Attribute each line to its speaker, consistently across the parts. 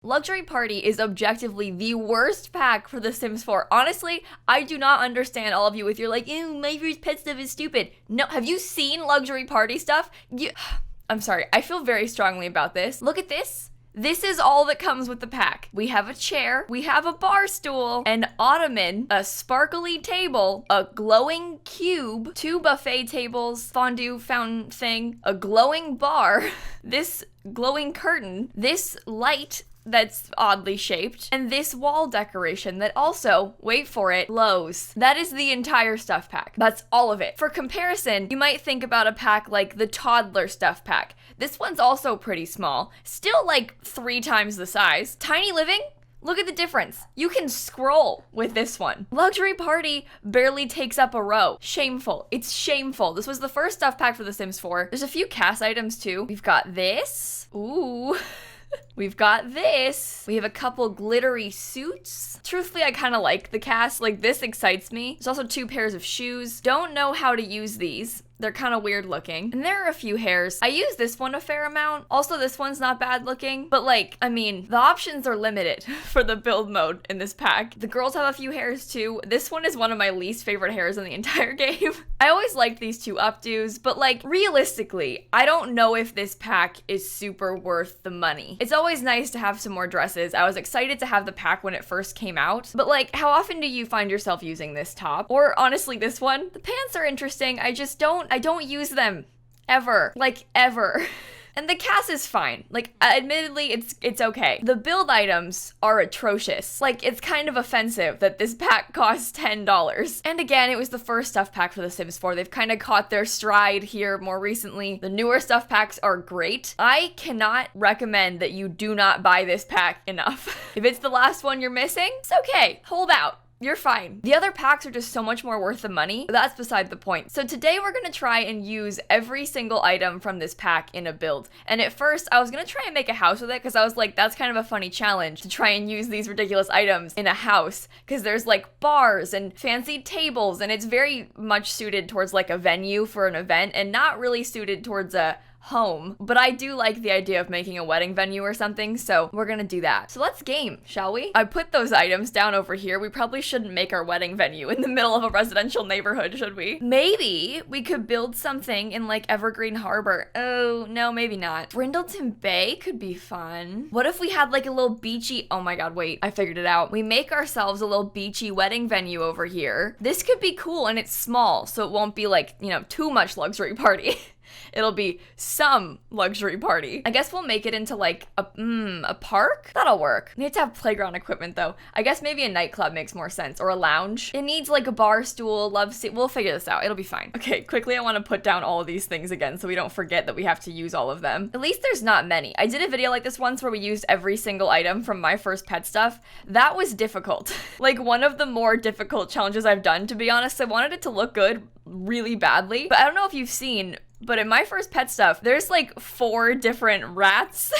Speaker 1: Luxury Party is objectively the worst pack for The Sims 4. Honestly, I do not understand all of you if you're like, ew, my first pet stuff is stupid. No, have you seen Luxury Party stuff? I'm sorry, I feel very strongly about this. Look at this. This is all that comes with the pack. We have a chair, we have a bar stool, an ottoman, a sparkly table, a glowing cube, 2 buffet tables, fondue fountain thing, a glowing bar, this glowing curtain, this light that's oddly shaped, and this wall decoration that also, wait for it, glows. That is the entire stuff pack. That's all of it. For comparison, you might think about a pack like the toddler stuff pack. This one's also pretty small, still like 3 times the size. Tiny living? Look at the difference. You can scroll with this one. Luxury Party barely takes up a row. Shameful. It's shameful. This was the first stuff pack for The Sims 4. There's a few cast items too. We've got this. Ooh. We've got this. We have a couple glittery suits. Truthfully, I kind of like the cast. Like, this excites me. There's also 2 pairs of shoes. Don't know how to use these. They're kind of weird looking. And there are a few hairs. I use this one a fair amount. Also, this one's not bad looking. But like, I mean, the options are limited for the build mode in this pack. The girls have a few hairs too. This one is one of my least favorite hairs in the entire game. I always liked these 2 updos, but like, realistically, I don't know if this pack is super worth the money. It's always nice to have some more dresses. I was excited to have the pack when it first came out. But like, how often do you find yourself using this top? Or honestly, this one? The pants are interesting. I don't use them ever, like ever. And the cast is fine. Like, admittedly, it's okay. The build items are atrocious. Like, it's kind of offensive that this pack costs $10. And again, it was the first stuff pack for The Sims 4. They've kind of caught their stride here more recently. The newer stuff packs are great. I cannot recommend that you do not buy this pack enough. If it's the last one you're missing, it's okay. Hold out. You're fine. The other packs are just so much more worth the money, but that's beside the point. So today we're gonna try and use every single item from this pack in a build. And at first, I was gonna try and make a house with it because I was like, that's kind of a funny challenge to try and use these ridiculous items in a house because there's like bars and fancy tables and it's very much suited towards like a venue for an event and not really suited towards a home, but I do like the idea of making a wedding venue or something, so we're gonna do that. So let's game, shall we? I put those items down over here. We probably shouldn't make our wedding venue in the middle of a residential neighborhood, should we? Maybe we could build something in like Evergreen Harbor. Oh, no, maybe not. Brindleton Bay could be fun. What if we had like a little beachy, oh my god, wait, I figured it out. We make ourselves a little beachy wedding venue over here. This could be cool and it's small, so it won't be like, you know, too much luxury party. It'll be some luxury party. I guess we'll make it into like a park? That'll work. We need to have playground equipment though. I guess maybe a nightclub makes more sense, or a lounge. It needs like a bar stool, love seat. We'll figure this out. It'll be fine. Okay, quickly I want to put down all of these things again so we don't forget that we have to use all of them. At least there's not many. I did a video like this once where we used every single item from my first pet stuff. That was difficult. Like one of the more difficult challenges I've done, to be honest. I wanted it to look good really badly, but I don't know if you've seen, but in my first pet stuff, there's like 4 different rats.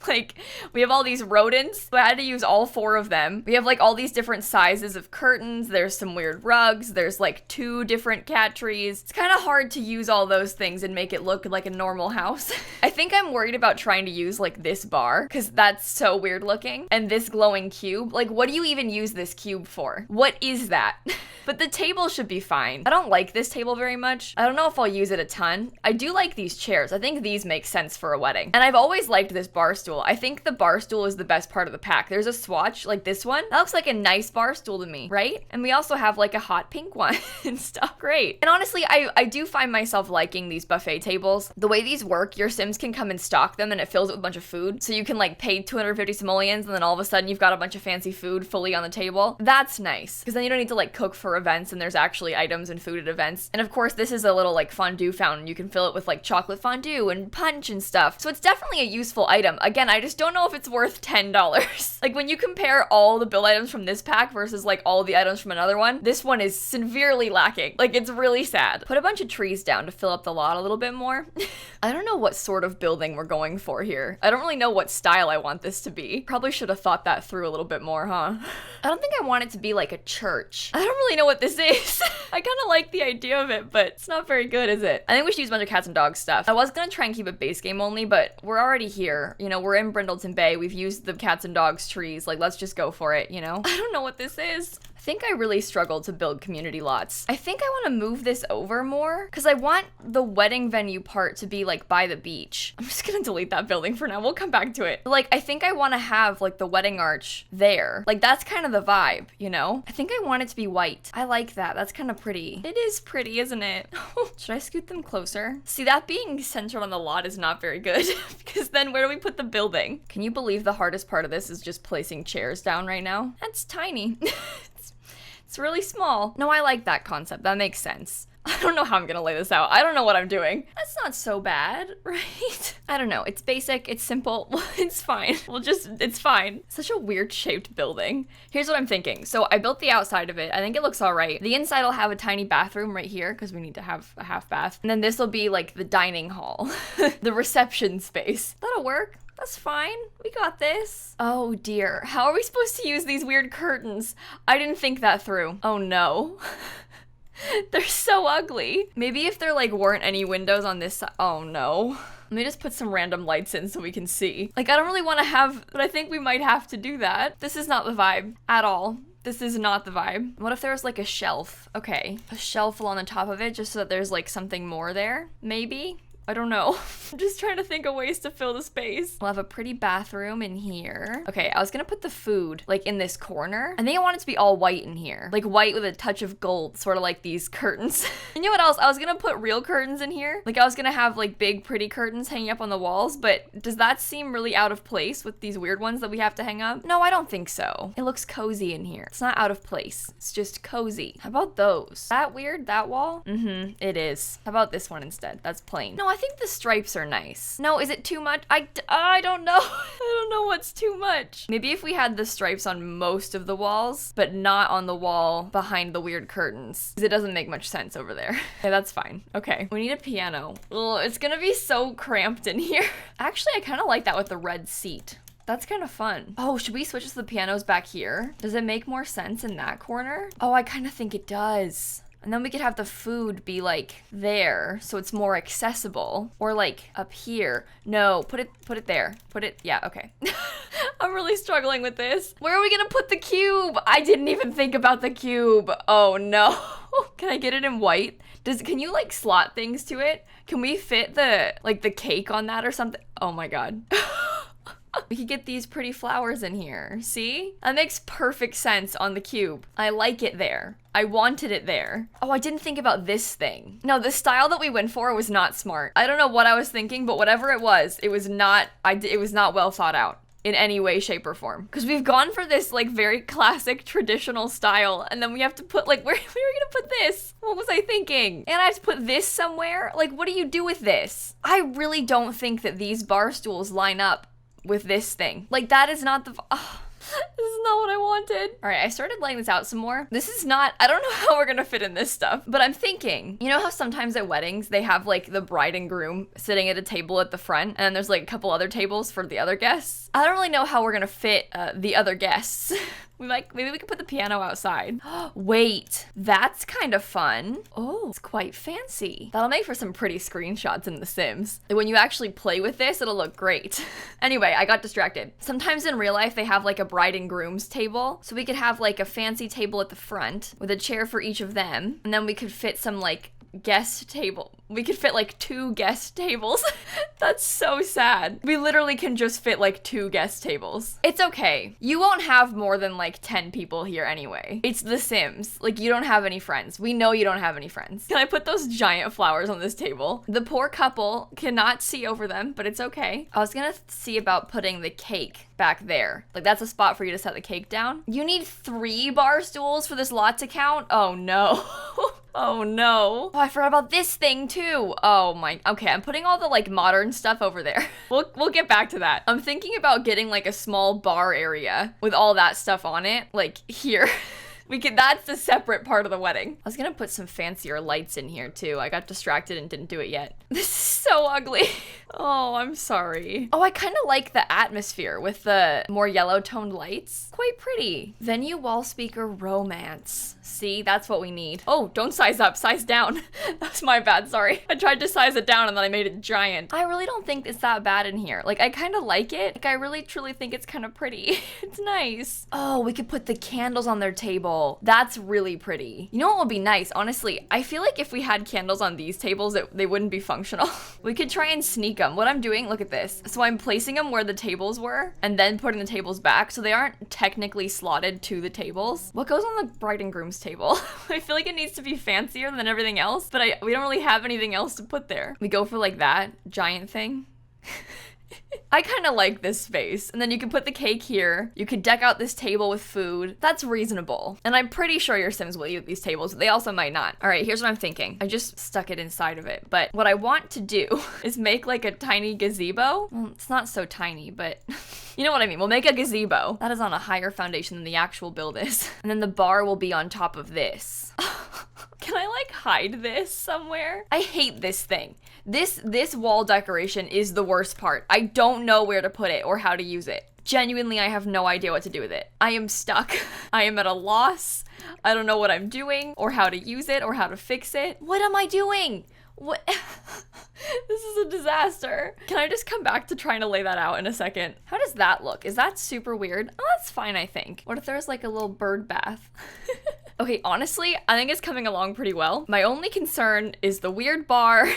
Speaker 1: Like, we have all these rodents, so I had to use all 4 of them. We have like all these different sizes of curtains. There's some weird rugs. There's like 2 different cat trees. It's kind of hard to use all those things and make it look like a normal house. I think I'm worried about trying to use like this bar, because that's so weird looking. And this glowing cube. Like, what do you even use this cube for? What is that? But the table should be fine. I don't like this table very much. I don't know if I'll use it a ton. I do like these chairs. I think these make sense for a wedding. And I've always liked this bar stool. I think the bar stool is the best part of the pack. There's a swatch like this one. That looks like a nice bar stool to me, right? And we also have like a hot pink one and stuff. Great. And honestly, I do find myself liking these buffet tables. The way these work, your Sims can come and stock them and it fills it with a bunch of food. So you can like pay 250 simoleons and then all of a sudden you've got a bunch of fancy food fully on the table. That's nice because then you don't need to like cook for events and there's actually items and food at events. And of course, this is a little like fondue fountain. You can fill it with like chocolate fondue and punch and stuff. So it's definitely a useful item. Again, I just don't know if it's worth $10. Like when you compare all the build items from this pack versus like all the items from another one, this one is severely lacking. Like it's really sad. Put a bunch of trees down to fill up the lot a little bit more. I don't know what sort of building we're going for here. I don't really know what style I want this to be. Probably should have thought that through a little bit more, huh? I don't think I want it to be like a church. I don't really know what this is. I kind of like the idea of it, but it's not very good, is it? I think we should use a bunch of cats and dogs stuff. I was gonna try and keep it base game only, but we're already here. You know, we're in Brindleton Bay. We've used the cats and dogs trees. Like, let's just go for it, you know? I don't know what this is. I think I really struggled to build community lots. I think I want to move this over more because I want the wedding venue part to be like by the beach. I'm just gonna delete that building for now. We'll come back to it. But, like, I think I want to have like the wedding arch there. Like, that's kind of the vibe, you know? I think I want it to be white. I like that. That's kind of pretty. It is pretty, isn't it? Should I scoot them closer? See, that being centered on the lot is not very good because then where do we put the building? Can you believe the hardest part of this is just placing chairs down right now? That's tiny. It's really small. No, I like that concept. That makes sense. I don't know how I'm gonna lay this out. I don't know what I'm doing. That's not so bad, right? I don't know. It's basic. It's simple. It's fine. It's fine. Such a weird shaped building. Here's what I'm thinking. So I built the outside of it. I think it looks all right. The inside will have a tiny bathroom right here because we need to have a half bath. And then this will be like the dining hall, the reception space. That'll work. That's fine. We got this. Oh dear. How are we supposed to use these weird curtains? I didn't think that through. Oh no. They're so ugly. Maybe if there like weren't any windows on this side. Oh no. Let me just put some random lights in so we can see. Like, I don't really want to have, but I think we might have to do that. This is not the vibe at all. This is not the vibe. What if there was like a shelf? Okay, a shelf along the top of it just so that there's like something more there, maybe? I don't know. I'm just trying to think of ways to fill the space. We'll have a pretty bathroom in here. Okay, I was gonna put the food like in this corner. I think I want it to be all white in here. Like white with a touch of gold, sort of like these curtains. You know what else? I was gonna put real curtains in here. Like I was gonna have like big pretty curtains hanging up on the walls, but does that seem really out of place with these weird ones that we have to hang up? No, I don't think so. It looks cozy in here. It's not out of place. It's just cozy. How about those? That weird, that wall? Mm-hmm, it is. How about this one instead? That's plain. No, I think the stripes are nice. No, is it too much? I don't know. I don't know what's too much. Maybe if we had the stripes on most of the walls, but not on the wall behind the weird curtains, because it doesn't make much sense over there. Yeah, that's fine. Okay, we need a piano. Ugh, it's gonna be so cramped in here. Actually, I kind of like that with the red seat. That's kind of fun. Oh, should we switch to the pianos back here? Does it make more sense in that corner? Oh, I kind of think it does. And then we could have the food be like there, so it's more accessible. Or like up here. No, put it there. Yeah, okay. I'm really struggling with this. Where are we gonna put the cube? I didn't even think about the cube. Oh no. Can I get it in white? Can you like slot things to it? Can we fit the cake on that or something? Oh my God. We could get these pretty flowers in here. See? That makes perfect sense on the cube. I like it there. I wanted it there. Oh, I didn't think about this thing. No, the style that we went for was not smart. I don't know what I was thinking, but whatever it was not well thought out in any way, shape, or form. Because we've gone for this like very classic traditional style, and then we have to put like, where are we gonna put this? What was I thinking? And I have to put this somewhere? Like, what do you do with this? I really don't think that these bar stools line up with this thing. Like, that is not the, this is not what I wanted. All right, I started laying this out some more. This is not, I don't know how we're gonna fit in this stuff, but I'm thinking, you know how sometimes at weddings, they have like the bride and groom sitting at a table at the front, and then there's like a couple other tables for the other guests? I don't really know how we're gonna fit the other guests. Maybe we could put the piano outside. Wait, that's kind of fun. Oh, it's quite fancy. That'll make for some pretty screenshots in The Sims. When you actually play with this, it'll look great. Anyway, I got distracted. Sometimes in real life, they have like a bride and groom's table. So we could have like a fancy table at the front with a chair for each of them. And then we could fit some like guest table. We could fit like 2 guest tables. That's so sad. We literally can just fit like 2 guest tables. It's okay. You won't have more than like 10 people here anyway. It's The Sims. Like, you don't have any friends. We know you don't have any friends. Can I put those giant flowers on this table? The poor couple cannot see over them, but it's okay. I was gonna see about putting the cake back there. Like, that's a spot for you to set the cake down. You need 3 bar stools for this lot to count? Oh no. Oh no. Oh, I forgot about this thing too. Oh my, okay, I'm putting all the like modern stuff over there. We'll get back to that. I'm thinking about getting like a small bar area with all that stuff on it, like here. That's a separate part of the wedding. I was gonna put some fancier lights in here too. I got distracted and didn't do it yet. This is so ugly. Oh, I'm sorry. Oh, I kind of like the atmosphere with the more yellow toned lights. Quite pretty. Venue wall speaker romance. See, that's what we need. Oh, don't size up, size down. That's my bad, sorry. I tried to size it down and then I made it giant. I really don't think it's that bad in here. Like, I kind of like it. Like, I really truly think it's kind of pretty. It's nice. Oh, we could put the candles on their table. That's really pretty. You know what would be nice? Honestly, I feel like if we had candles on these tables, they wouldn't be functional. We could try and sneak them. What I'm doing, look at this. So I'm placing them where the tables were and then putting the tables back so they aren't technically slotted to the tables. What goes on the bride and groom's table? I feel like it needs to be fancier than everything else, but we don't really have anything else to put there. We go for like that giant thing. I kind of like this space. And then you can put the cake here. You could deck out this table with food. That's reasonable. And I'm pretty sure your Sims will use these tables. They also might not. All right, here's what I'm thinking. I just stuck it inside of it. But what I want to do is make like a tiny gazebo. Well, it's not so tiny, but you know what I mean. We'll make a gazebo. That is on a higher foundation than the actual build is. And then the bar will be on top of this. Can I like hide this somewhere? I hate this thing. This wall decoration is the worst part. I don't know where to put it or how to use it. Genuinely, I have no idea what to do with it. I am stuck. I am at a loss. I don't know what I'm doing or how to use it or how to fix it. What am I doing? What? This is a disaster. Can I just come back to trying to lay that out in a second? How does that look? Is that super weird? Oh, that's fine, I think. What if there's like a little bird bath? Okay, honestly, I think it's coming along pretty well. My only concern is the weird bar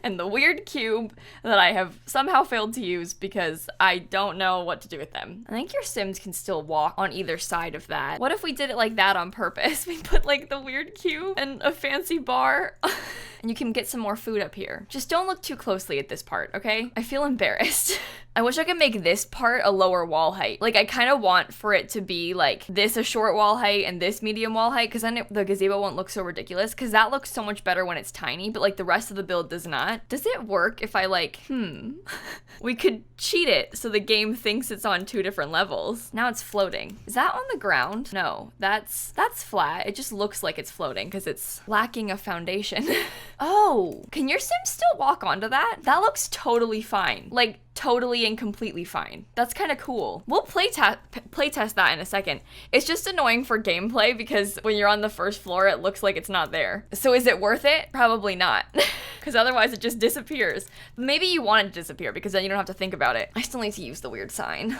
Speaker 1: and the weird cube that I have somehow failed to use because I don't know what to do with them. I think your Sims can still walk on either side of that. What if we did it like that on purpose? We put like the weird cube and a fancy bar. And you can get some more food up here. Just don't look too closely at this part, okay? I feel embarrassed. I wish I could make this part a lower wall height. Like, I kind of want for it to be like this a short wall height and this medium wall height, because then the gazebo won't look so ridiculous, because that looks so much better when it's tiny, but like the rest of the build does not. Does it work if I like, we could cheat it so the game thinks it's on 2 different levels. Now it's floating. Is that on the ground? No, that's flat. It just looks like it's floating because it's lacking a foundation. Oh, can your Sims still walk onto that? That looks totally fine. Like, totally and completely fine. That's kind of cool. We'll playtest that in a second. It's just annoying for gameplay because when you're on the first floor, it looks like it's not there. So is it worth it? Probably not. Because otherwise it just disappears. Maybe you want it to disappear because then you don't have to think about it. I still need to use the weird sign.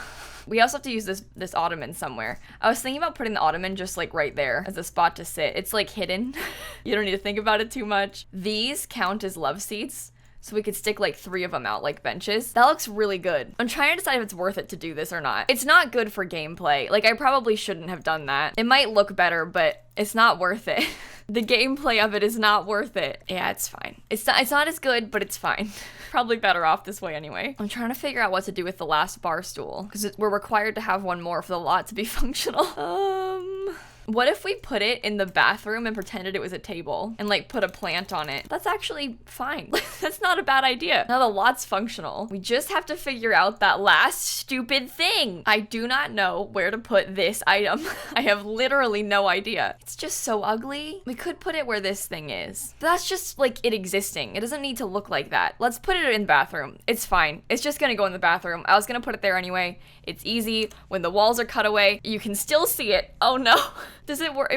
Speaker 1: We also have to use this ottoman somewhere. I was thinking about putting the ottoman just like right there as a spot to sit. It's like hidden. You don't need to think about it too much. These count as love seats. So we could stick like 3 of them out like benches. That looks really good. I'm trying to decide if it's worth it to do this or not. It's not good for gameplay. Like, I probably shouldn't have done that. It might look better, but it's not worth it. The gameplay of it is not worth it. Yeah, it's fine. It's not as good, but it's fine. Probably better off this way anyway. I'm trying to figure out what to do with the last bar stool, because we're required to have one more for the lot to be functional. What if we put it in the bathroom and pretended it was a table and like put a plant on it? That's actually fine. That's not a bad idea. Now the lot's functional. We just have to figure out that last stupid thing. I do not know where to put this item. I have literally no idea. It's just so ugly. We could put it where this thing is. That's just like it existing. It doesn't need to look like that. Let's put it in the bathroom. It's fine. It's just gonna go in the bathroom. I was gonna put it there anyway. It's easy. When the walls are cut away, you can still see it. Oh no. Does it work?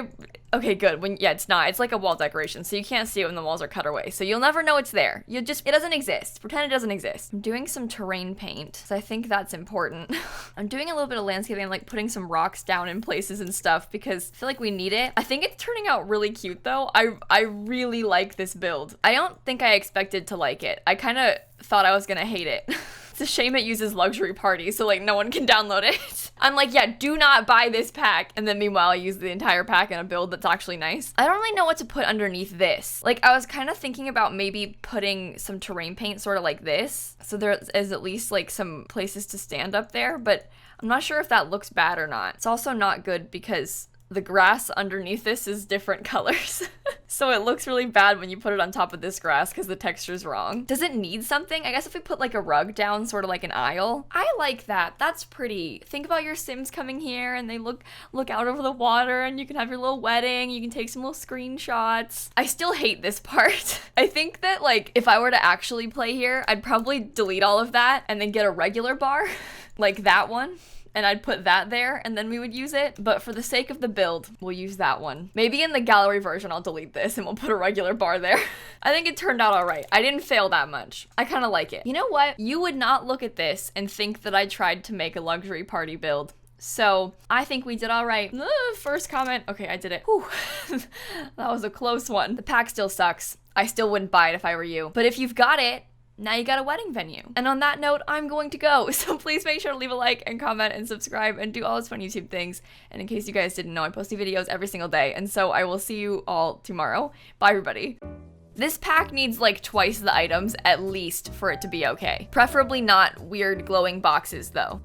Speaker 1: Okay, good. Yeah, it's not. It's like a wall decoration, so you can't see it when the walls are cut away. So you'll never know it's there. It doesn't exist. Pretend it doesn't exist. I'm doing some terrain paint, so I think that's important. I'm doing a little bit of landscaping. I'm like putting some rocks down in places and stuff because I feel like we need it. I think it's turning out really cute though. I really like this build. I don't think I expected to like it. I kind of thought I was gonna hate it. It's a shame it uses luxury party, so like no one can download it. I'm like, yeah, do not buy this pack. And then meanwhile, I use the entire pack in a build that's actually nice. I don't really know what to put underneath this. Like, I was kind of thinking about maybe putting some terrain paint sort of like this. So there is at least like some places to stand up there, but I'm not sure if that looks bad or not. It's also not good because the grass underneath this is different colors. So it looks really bad when you put it on top of this grass because the texture's wrong. Does it need something? I guess if we put like a rug down, sort of like an aisle. I like that. That's pretty. Think about your Sims coming here and they look out over the water and you can have your little wedding. You can take some little screenshots. I still hate this part. I think that like if I were to actually play here, I'd probably delete all of that and then get a regular bar like that one. And I'd put that there and then we would use it. But for the sake of the build, we'll use that one. Maybe in the gallery version, I'll delete this and we'll put a regular bar there. I think it turned out all right. I didn't fail that much. I kind of like it. You know what? You would not look at this and think that I tried to make a luxury party build. So I think we did all right. First comment. Okay, I did it. Whew. That was a close one. The pack still sucks. I still wouldn't buy it if I were you. But if you've got it, now you got a wedding venue. And on that note, I'm going to go. So please make sure to leave a like and comment and subscribe and do all those fun YouTube things. And in case you guys didn't know, I post new videos every single day. And so I will see you all tomorrow. Bye, everybody. This pack needs like twice the items at least for it to be okay. Preferably not weird glowing boxes though.